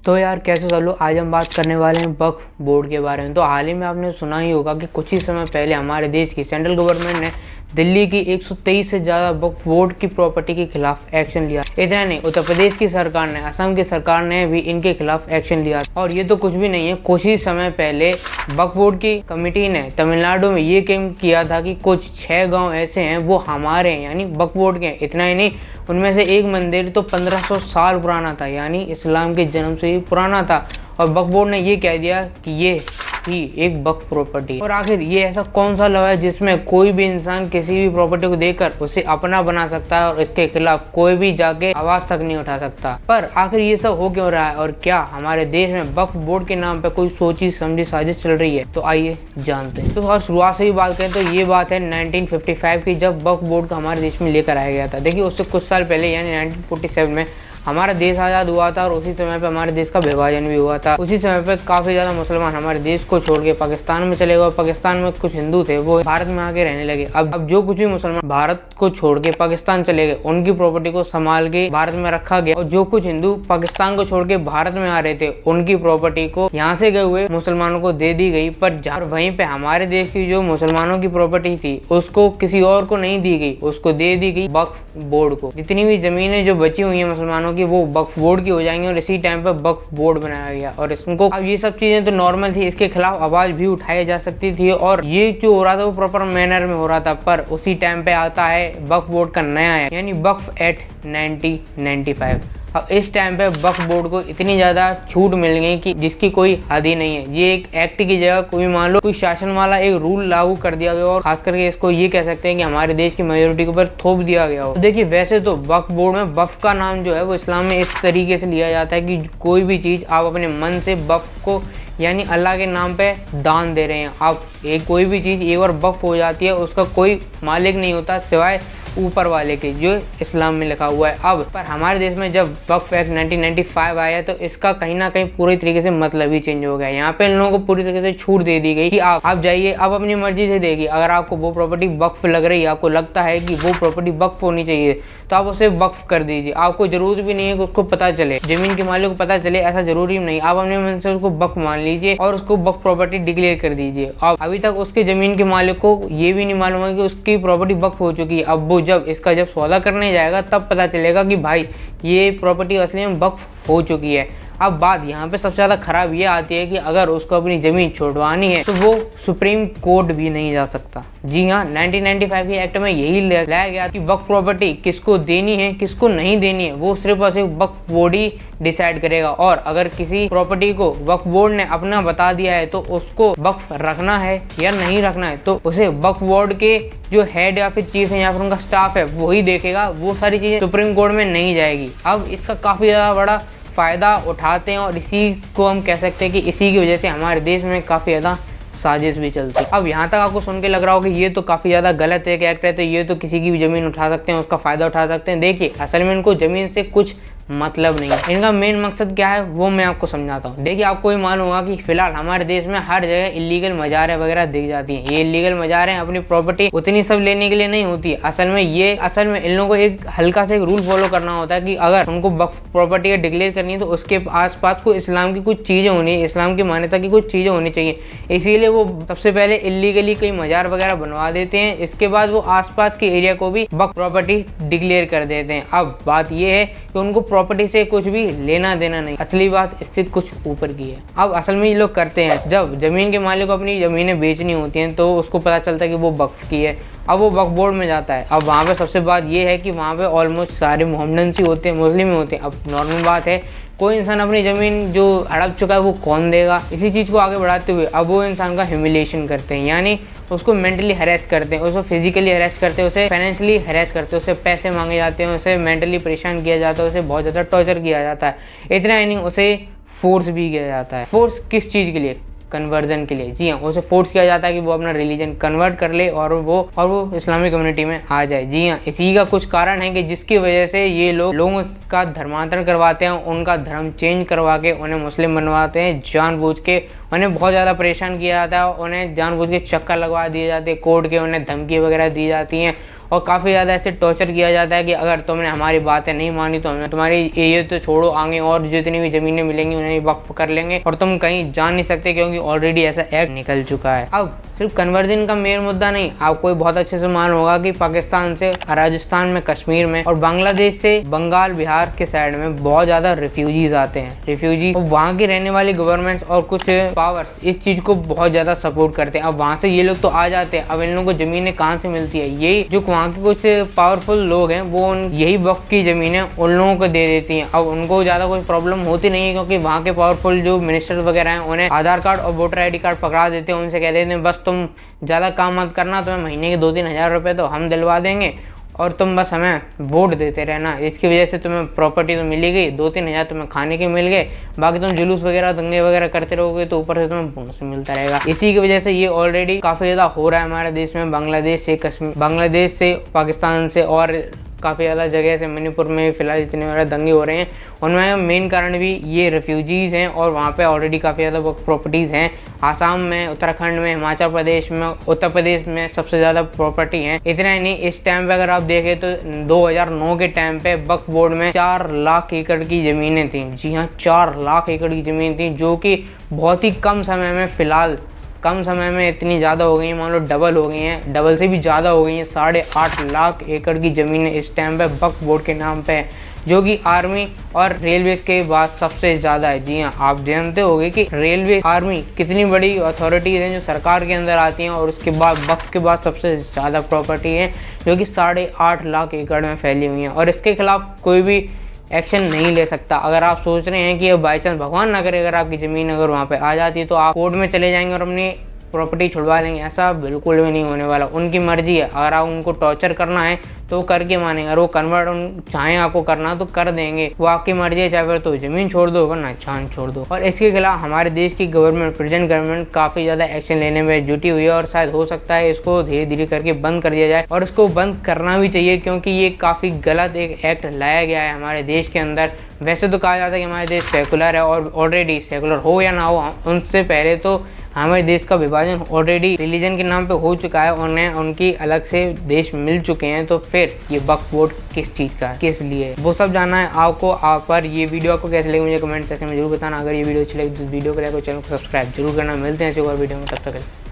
तो यार कैसे सब लोग, आज हम बात करने वाले हैं वक्फ बोर्ड के बारे में। तो हाल ही में आपने सुना ही होगा कि कुछ ही समय पहले हमारे देश की सेंट्रल गवर्नमेंट ने दिल्ली की 123 से ज़्यादा वक्फ बोर्ड की प्रॉपर्टी के खिलाफ एक्शन लिया। इतना नहीं, उत्तर प्रदेश की सरकार ने, असम की सरकार ने भी इनके खिलाफ एक्शन लिया। और ये तो कुछ भी नहीं है, कुछ ही समय पहले वक्फ बोर्ड की कमेटी ने तमिलनाडु में ये क्लेम किया था कि कुछ 6 गाँव ऐसे हैं वो हमारे हैं, यानी वक्फ बोर्ड के हैं। इतना ही नहीं, उनमें से एक मंदिर तो 1500 साल पुराना था, यानी इस्लाम के जन्म से ही पुराना था। और वक्फ बोर्ड ने ये कह दिया कि ये ही एक वक्फ प्रॉपर्टी। और आखिर ये ऐसा कौन सा लॉ है जिसमें कोई भी इंसान किसी भी प्रॉपर्टी को देखकर उसे अपना बना सकता है और इसके खिलाफ कोई भी जाके आवाज तक नहीं उठा सकता। पर आखिर ये सब हो क्यों रहा है और क्या हमारे देश में वक्फ बोर्ड के नाम पे कोई सोची समझी साजिश चल रही है? तो आइए जानते हैं। तो और शुरुआत से ही बात करें तो ये बात है 1955 की, जब वक्फ बोर्ड का हमारे देश में लेकर आया गया था। देखिए उससे कुछ साल पहले यानी 1947 में हमारा देश आज़ाद हुआ था और उसी समय पे हमारे देश का विभाजन भी हुआ था। उसी समय पे काफ़ी ज़्यादा मुसलमान हमारे देश को छोड़ के पाकिस्तान में चले गए। पाकिस्तान में कुछ हिंदू थे वो भारत में आके रहने लगे। अब जो कुछ भी मुसलमान भारत को छोड़ के पाकिस्तान चले गए उनकी प्रॉपर्टी को संभाल के भारत में रखा गया, और जो कुछ हिंदू पाकिस्तान को छोड़ के भारत में आ रहे थे उनकी प्रॉपर्टी को यहाँ से गए हुए मुसलमानों को दे दी गई। पर वहीं पे हमारे देश की जो मुसलमानों की प्रॉपर्टी थी उसको किसी और को नहीं दी गई, उसको दे दी गई वक्फ बोर्ड को। जितनी भी जमीनें जो बची हुई है मुसलमानों की वो वक्फ बोर्ड की हो जाएंगी, और इसी टाइम पर वक्फ बोर्ड बनाया गया। और इसको अब ये सब चीजें तो नॉर्मल थी, इसके खिलाफ आवाज भी उठाई जा सकती थी और ये जो हो रहा था वो प्रॉपर मैनर में हो रहा था। पर उसी टाइम पे आता है वक्फ बोर्ड का नया एक्ट, यानी वक्फ एक्ट 1995। अब इस टाइम पे वक्फ बोर्ड को इतनी ज़्यादा छूट मिल गई कि जिसकी कोई हद ही नहीं है। ये एक एक्ट की जगह कोई मान लो कोई शासन वाला एक रूल लागू कर दिया गया, और खास करके इसको ये कह सकते हैं कि हमारे देश की मेजोरिटी के ऊपर थोप दिया गया हो। तो देखिए वैसे तो वक्फ बोर्ड में वक्फ का नाम जो है वो इस्लाम में इस तरीके से लिया जाता है कि कोई भी चीज़ आप अपने मन से वक्फ को यानी अल्लाह के नाम पे दान दे रहे हैं। आप कोई भी चीज़ एक बार वक्फ हो जाती है उसका कोई मालिक नहीं होता सिवाय ऊपर वाले के, जो इस्लाम में लिखा हुआ है। अब पर हमारे देश में जब वक्फ एक्ट 1995 आया तो इसका कहीं ना कहीं पूरी तरीके से मतलब ही चेंज हो गया। यहाँ पे इन लोगों को पूरी तरीके से छूट दे दी गई कि आप जाइए, आप अपनी मर्जी से देखिए। अगर आपको वो प्रॉपर्टी वक्फ लग रही है, आपको लगता है कि वो प्रॉपर्टी वक्फ होनी चाहिए, तो आप उसे वक्फ कर दीजिए। आपको जरूरत भी नहीं है कि उसको पता चले, जमीन के मालिक को पता चले, ऐसा जरूरी नहीं। आप अपने मन से उसको वक्फ मान लीजिए और उसको वक्फ प्रॉपर्टी डिक्लेयर कर दीजिए। अब अभी तक उसके जमीन के मालिक को ये भी नहीं मालूम है कि उसकी प्रॉपर्टी वक्फ हो चुकी है। अब वो जब सौदा करने जाएगा तब पता चलेगा कि भाई ये प्रॉपर्टी असली में वक्फ हो चुकी है। अब बात यहाँ पे सबसे ज़्यादा खराब ये आती है कि अगर उसको अपनी ज़मीन छुड़वानी है तो वो सुप्रीम कोर्ट भी नहीं जा सकता। जी हाँ, 1995 के एक्ट में यही लाया गया कि वक्फ प्रॉपर्टी किसको देनी है किसको नहीं देनी है वो सिर्फ और सिर्फ वक्फ बोर्ड ही डिसाइड करेगा। और अगर किसी प्रॉपर्टी को वक्फ बोर्ड ने अपना बता दिया है तो उसको वक्फ रखना है या नहीं रखना है तो उसे वक्फ बोर्ड के जो हेड या फिर चीफ है या फिर उनका स्टाफ है वही देखेगा। वो सारी चीज़ें सुप्रीम कोर्ट में नहीं जाएगी। अब इसका काफ़ी ज़्यादा बड़ा फ़ायदा उठाते हैं और इसी को हम कह सकते हैं कि इसी की वजह से हमारे देश में काफ़ी ज़्यादा साजिश भी चलती है। अब यहाँ तक आपको सुन के लग रहा हो कि ये तो काफ़ी ज़्यादा गलत है कि एक्ट है, तो ये तो किसी की भी ज़मीन उठा सकते हैं, उसका फ़ायदा उठा सकते हैं। देखिए असल में इनको ज़मीन से कुछ मतलब नहीं है। इनका मेन मकसद क्या है वो मैं आपको समझाता हूँ। देखिए आपको ये मालूम होगा कि फिलहाल हमारे देश में हर जगह इलीगल मज़ारें वगैरह दिख जाती हैं। ये इलीगल मज़ारें अपनी प्रॉपर्टी उतनी सब लेने के लिए नहीं होती। असल में इन लोगों को एक हल्का सा एक रूल फॉलो करना होता है कि अगर उनको वक्फ प्रॉपर्टी डिक्लेयर करनी है तो उसके आसपास को इस्लाम की कुछ चीज़ें होनी, इस्लाम की मान्यता की कुछ चीज़ें होनी चाहिए। इसीलिए वो सबसे पहले इलीगली कई मज़ार वगैरह बनवा देते हैं, इसके बाद वो आसपास के एरिया को भी वक्फ प्रॉपर्टी डिक्लेयर कर देते हैं। अब बात ये है कि उनको प्रॉपर्टी से कुछ भी लेना देना नहीं, असली बात इससे कुछ ऊपर की है। अब असल में ये लोग करते हैं, जब जमीन के मालिक को अपनी जमीनें बेचनी होती हैं तो उसको पता चलता है कि वो वक्फ की है। अब वो वक्फ बोर्ड में जाता है। अब वहाँ पे सबसे बात ये है कि वहाँ पे ऑलमोस्ट सारे मोहम्मदन सी होते हैं, मुस्लिम होते हैं। अब नॉर्मल बात है, कोई इंसान अपनी ज़मीन जो हड़प चुका है वो कौन देगा। इसी चीज़ को आगे बढ़ाते हुए अब वो इंसान का ह्यूमिलिएशन करते हैं, यानी उसको मेंटली हरेस करते हैं, उसको फिजिकली हरेस करते हैं, उसे फाइनेंशियली हरेस करते हैं, उससे पैसे मांगे जाते हैं, उसे मेंटली परेशान किया जाता है, उसे बहुत ज़्यादा टॉर्चर किया जाता है। इतना ही नहीं, उसे फोर्स भी किया जाता है। फोर्स किस चीज़ के लिए? कन्वर्जन के लिए। जी हाँ, उसे फोर्स किया जाता है कि वो अपना रिलीजन कन्वर्ट कर ले और वो इस्लामिक कम्युनिटी में आ जाए। जी हाँ, इसी का कुछ कारण है कि जिसकी वजह से ये लोगों का धर्मांतरण करवाते हैं, उनका धर्म चेंज करवा के उन्हें मुस्लिम बनवाते हैं जानबूझ के। उन्हें बहुत ज़्यादा परेशान किया जाता है, उन्हें जानबूझ के चक्कर लगवा दिए जाते हैं कोर्ट के, उन्हें धमकी वगैरह दी जाती हैं और काफ़ी ज़्यादा ऐसे टॉर्चर किया जाता है कि अगर तुमने हमारी बातें नहीं मानी तो हमने तुम्हारी एरिया तो छोड़ो, आगे और जितनी भी ज़मीनें मिलेंगी उन्हें वक्फ कर लेंगे और तुम कहीं जा नहीं सकते क्योंकि ऑलरेडी ऐसा एक्ट निकल चुका है। अब सिर्फ कन्वर्जन का मेन मुद्दा नहीं, आपको बहुत अच्छे से मालूम होगा कि पाकिस्तान से राजस्थान में, कश्मीर में और बांग्लादेश से बंगाल, बिहार के साइड में बहुत ज़्यादा रिफ्यूजीज आते हैं। रिफ्यूजी वहाँ की रहने वाली गवर्नमेंट और कुछ पावर्स इस चीज़ को बहुत ज़्यादा सपोर्ट करते हैं। अब वहाँ से ये लोग तो आ जाते हैं, अब इन लोगों को ज़मीनें कहाँ से मिलती है? यही जो वहाँ के कुछ पावरफुल लोग हैं वो यही वक्त की ज़मीनें उन लोगों को दे देती हैं। अब उनको ज़्यादा कोई प्रॉब्लम होती नहीं है क्योंकि वहाँ के पावरफुल जो मिनिस्टर वगैरह हैं उन्हें आधार कार्ड और वोटर ID कार्ड पकड़ा देते हैं, उनसे कह देते हैं बस तुम ज़्यादा काम मत करना, तुम्हें महीने के 2-3 हज़ार रुपये तो हम दिलवा देंगे और तुम बस हमें वोट देते रहना। इसकी वजह से तुम्हें प्रॉपर्टी तो मिली गई, 2-3 हज़ार तुम्हें खाने के मिल गए, बाकी तुम जुलूस वगैरह, दंगे वगैरह करते रहोगे तो ऊपर से तुम्हें बोनस मिलता रहेगा। इसी की वजह से ये ऑलरेडी काफ़ी ज़्यादा हो रहा है हमारे देश में, बांग्लादेश से, पाकिस्तान से और काफ़ी ज़्यादा जगह से, मणिपुर में फिलहाल जितने ज़्यादा दंगे हो रहे हैं उनमें मेन कारण भी ये रिफ्यूजीज़ हैं और वहाँ पे ऑलरेडी काफ़ी ज़्यादा प्रॉपर्टीज़ हैं। आसाम में, उत्तराखंड में, हिमाचल प्रदेश में, उत्तर प्रदेश में सबसे ज़्यादा प्रॉपर्टी हैं। इतना ही नहीं, इस टाइम पे अगर आप देखें तो 2009 के टाइम पे वक्फ बोर्ड में 4 लाख एकड़ की ज़मीनें थी। जी हाँ, 4 लाख एकड़ की ज़मीन थी, जो कि बहुत ही कम समय में, फ़िलहाल कम समय में इतनी ज़्यादा हो गई हैं, मान लो डबल हो गई हैं, डबल से भी ज़्यादा हो गई हैं। 8.5 लाख एकड़ की ज़मीनें इस टाइम पे वक्फ बोर्ड के नाम पे है, जो कि आर्मी और रेलवे के बाद सबसे ज़्यादा है। जी हाँ, आप जानते होंगे कि रेलवे, आर्मी कितनी बड़ी अथॉरिटीज़ हैं जो सरकार के अंदर आती हैं और उसके बाद वक्फ के बाद सबसे ज़्यादा प्रॉपर्टी है जो कि 8.5 लाख एकड़ में फैली हुई हैं और इसके खिलाफ कोई भी एक्शन नहीं ले सकता। अगर आप सोच रहे हैं कि बाई चांस भगवान ना करे अगर आपकी ज़मीन अगर वहाँ पे आ जाती है तो आप कोर्ट में चले जाएंगे और अपनी प्रॉपर्टी छुड़वा लेंगे, ऐसा बिल्कुल भी नहीं होने वाला। उनकी मर्जी है, अगर आप उनको टॉर्चर करना है तो करके मानेंगे, अगर वो कन्वर्ट चाहें आपको करना तो कर देंगे, वो आपकी मर्जी है। चाहे फिर तो ज़मीन छोड़ दो वरना जान छोड़ दो। और इसके खिलाफ हमारे देश की गवर्नमेंट, प्रेजेंट गवर्नमेंट काफ़ी ज़्यादा एक्शन लेने में जुटी हुई है और शायद हो सकता है इसको धीरे धीरे करके बंद कर दिया जाए और इसको बंद करना भी चाहिए क्योंकि ये काफ़ी गलत एक एक्ट लाया गया है हमारे देश के अंदर। वैसे तो कहा जाता है कि हमारे देश सेकुलर है और ऑलरेडी सेकुलर हो या ना हो, उनसे पहले तो हमारे देश का विभाजन ऑलरेडी रिलीजन के नाम पे हो चुका है, उन्हें उनकी अलग से देश मिल चुके हैं। तो फिर ये वक्फ बोर्ड किस चीज़ का है, किस लिए, वो सब जानना है आपको। आप पर ये वीडियो आपको कैसे लगी मुझे कमेंट सेक्शन में जरूर बताना। अगर ये वीडियो अच्छी लगी तो वीडियो को लाइक और चैनल को सब्सक्राइब जरूर करना। मिलते हैं ऐसे और वीडियो में, तब तक